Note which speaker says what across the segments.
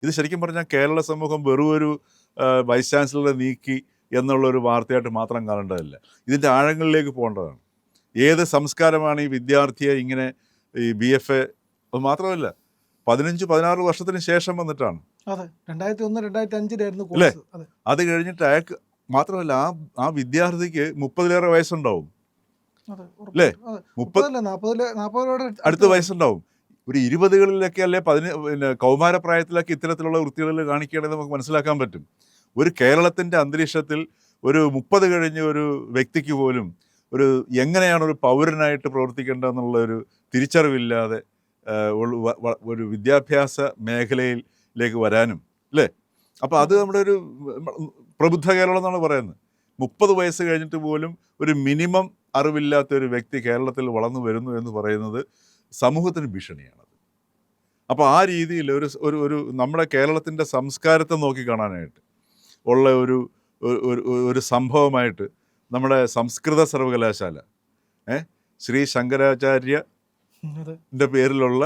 Speaker 1: ഇത് ശരിക്കും പറഞ്ഞാൽ കേരള സമൂഹം വെറും ഒരു വൈസ് ചാൻസലറെ നീക്കി എന്നുള്ളൊരു വാർത്തയായിട്ട് മാത്രം കാണേണ്ടതല്ല. ഇതിൻ്റെ ആഴങ്ങളിലേക്ക് പോകേണ്ടതാണ്. ഏത് സംസ്കാരമാണ് ഈ വിദ്യാർത്ഥിയെ ഇങ്ങനെ ഈ BFA അത് മാത്രമല്ല 15-16 വർഷത്തിന് ശേഷം വന്നിട്ടാണ്.
Speaker 2: അതെ, 2001 2005
Speaker 1: അല്ലേ?
Speaker 2: കോഴ്സ്. അതെ,
Speaker 1: അത് കഴിഞ്ഞിട്ട് അയാൾക്ക് മാത്രമല്ല ആ വിദ്യാർത്ഥിക്ക് 30-ലേറെ വയസ്സുണ്ടാവും.
Speaker 2: അതെ,
Speaker 1: അല്ലേ?
Speaker 2: അതെ.
Speaker 1: 30
Speaker 2: 40
Speaker 1: അടുത്ത വയസ്സുണ്ടാവും. ഒരു 20കളിലൊക്കെ അല്ലെ പിന്നെ കൗമാരപ്രായത്തിലൊക്കെ ഇത്തരത്തിലുള്ള വൃത്തികളിൽ കാണിക്കുകയാണെങ്കിൽ നമുക്ക് മനസ്സിലാക്കാൻ പറ്റും. ഒരു കേരളത്തിൻ്റെ അന്തരീക്ഷത്തിൽ ഒരു 30 കഴിഞ്ഞ ഒരു വ്യക്തിക്ക് പോലും ഒരു എങ്ങനെയാണ് ഒരു പൗരനായിട്ട് പ്രവർത്തിക്കേണ്ടതെന്നുള്ള ഒരു തിരിച്ചറിവില്ലാതെ ഒരു വിദ്യാഭ്യാസ മേഖലയിലേക്ക് വരാനും, അല്ലേ? അപ്പോൾ അത് നമ്മുടെ ഒരു പ്രബുദ്ധ കേരളം എന്നാണ് പറയുന്നത്. 30 വയസ്സ് കഴിഞ്ഞിട്ട് പോലും ഒരു മിനിമം അറിവില്ലാത്ത ഒരു വ്യക്തി കേരളത്തിൽ വളർന്നു വരുന്നു എന്ന് പറയുന്നത് സമൂഹത്തിന് ഭീഷണിയാണത്. അപ്പോൾ ആ രീതിയിൽ ഒരു നമ്മുടെ കേരളത്തിൻ്റെ സംസ്കാരത്തെ നോക്കിക്കാണാനായിട്ട് ഉള്ള ഒരു സംഭവമായിട്ട് നമ്മുടെ സംസ്കൃത സർവകലാശാല, ശ്രീ ശങ്കരാചാര്യൻ്റെ പേരിലുള്ള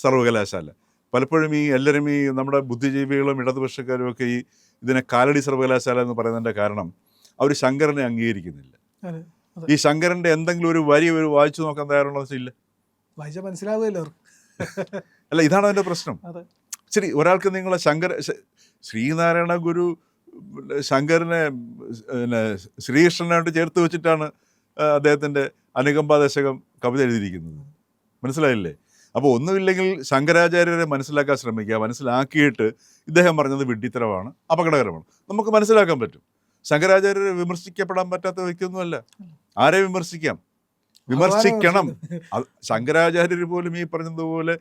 Speaker 1: സർവകലാശാല, പലപ്പോഴും എല്ലാവരും നമ്മുടെ ബുദ്ധിജീവികളും ഇടതുപക്ഷക്കാരും ഒക്കെ ഇതിനെ കാലടി സർവകലാശാല എന്ന് പറയുന്നതിൻ്റെ കാരണം അവർ ശങ്കരനെ അംഗീകരിക്കുന്നില്ല. ഈ ശങ്കരൻ്റെ എന്തെങ്കിലും ഒരു വരി വായിച്ചു നോക്കാൻ തയ്യാറുണ്ടോ ഇല്ല.
Speaker 2: വായിച്ചാൽ മനസ്സിലാവുമല്ലോ.
Speaker 1: അല്ല, ഇതാണ് അതിൻ്റെ പ്രശ്നം. ശരി, ഒരാൾക്ക് നിങ്ങളെ ശ്രീനാരായണ ഗുരു ശങ്കരനെ ശ്രീകൃഷ്ണനായിട്ട് ചേർത്ത് വെച്ചിട്ടാണ് അദ്ദേഹത്തിൻ്റെ അനുകമ്പ ദശകം കവിത എഴുതിയിരിക്കുന്നത്. മനസ്സിലായില്ലേ? അപ്പോൾ ഒന്നുമില്ലെങ്കിൽ ശങ്കരാചാര്യരെ മനസ്സിലാക്കാൻ ശ്രമിക്കുക. മനസ്സിലാക്കിയിട്ട് ഇദ്ദേഹം പറഞ്ഞത് വിഡ്ഢിത്തരമാണ്, അപകടകരമാണ്, നമുക്ക് മനസ്സിലാക്കാൻ പറ്റും. ശങ്കരാചാര്യരെ വിമർശിക്കപ്പെടാൻ പറ്റാത്ത വ്യക്തിയൊന്നുമല്ല. ആരെ വിമർശിക്കണം. ശങ്കരാചാര്യർ പോലും ഈ പറഞ്ഞതുപോലെ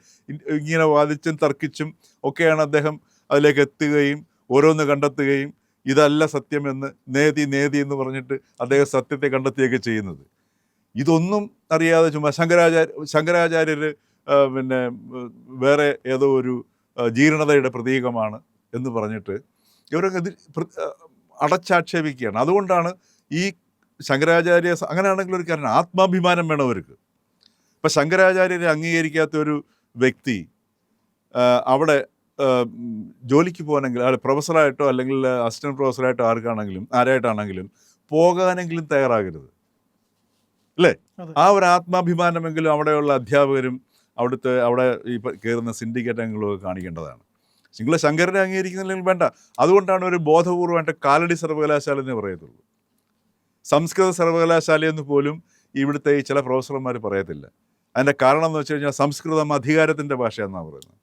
Speaker 1: ഇങ്ങനെ വാദിച്ചും തർക്കിച്ചും ഒക്കെയാണ് അദ്ദേഹം അതിലേക്ക് എത്തുകയും ഓരോന്ന് കണ്ടെത്തുകയും ഇതല്ല സത്യമെന്ന് നേതി എന്ന് പറഞ്ഞിട്ട് അദ്ദേഹം സത്യത്തെ കണ്ടെത്തുകയൊക്കെ ചെയ്യുന്നത്. ഇതൊന്നും അറിയാതെ ചുമ്മാ ശങ്കരാചാര്യർ പിന്നെ വേറെ ഏതോ ഒരു ജീർണതയുടെ പ്രതീകമാണ് എന്ന് പറഞ്ഞിട്ട് ഇവരൊക്കെ അടച്ചാക്ഷേപിക്കുകയാണ്. അതുകൊണ്ടാണ് ഈ ശങ്കരാചാര്യ അങ്ങനെയാണെങ്കിൽ ഒരു കാരണം ആത്മാഭിമാനം വേണം അവർക്ക്. ഇപ്പം ശങ്കരാചാര്യരെ അംഗീകരിക്കാത്ത ഒരു വ്യക്തി അവിടെ ജോലിക്ക് പോകാനെങ്കിൽ പ്രൊഫസറായിട്ടോ അല്ലെങ്കിൽ അസിസ്റ്റൻറ്റ് പ്രൊഫസറായിട്ടോ ആരായിട്ടാണെങ്കിലും പോകാനെങ്കിലും തയ്യാറാകരുത്, അല്ലേ? ആ ഒരു ആത്മാഭിമാനമെങ്കിലും അവിടെയുള്ള അധ്യാപകരും അവിടെ ഈ കയറുന്ന സിൻഡിക്കേറ്റ് അംഗങ്ങളൊക്കെ കാണിക്കേണ്ടതാണ്. ശങ്കരനെ അംഗീകരിക്കുന്നില്ലെങ്കിൽ വേണ്ട. അതുകൊണ്ടാണ് ഒരു ബോധപൂർവമായിട്ട് കാലടി സർവകലാശാല എന്ന് പറയത്തുള്ളൂ. സംസ്കൃത സർവകലാശാലയെന്ന് പോലും ഇവിടുത്തെ ഈ ചില പ്രൊഫസർമാർ പറയത്തില്ല. അതിൻ്റെ കാരണം എന്ന് വെച്ച് കഴിഞ്ഞാൽ സംസ്കൃതം അധികാരത്തിൻ്റെ ഭാഷയെന്നാണ് പറയുന്നത്.